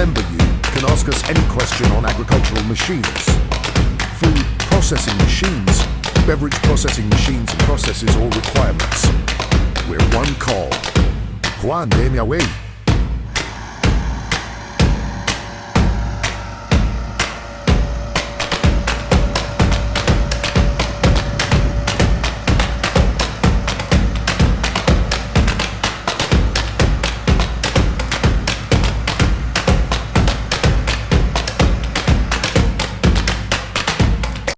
remember, you can ask us any question on agricultural machines, food processing machines, beverage processing machines and processes or requirements. We're one call. Juan, name your way.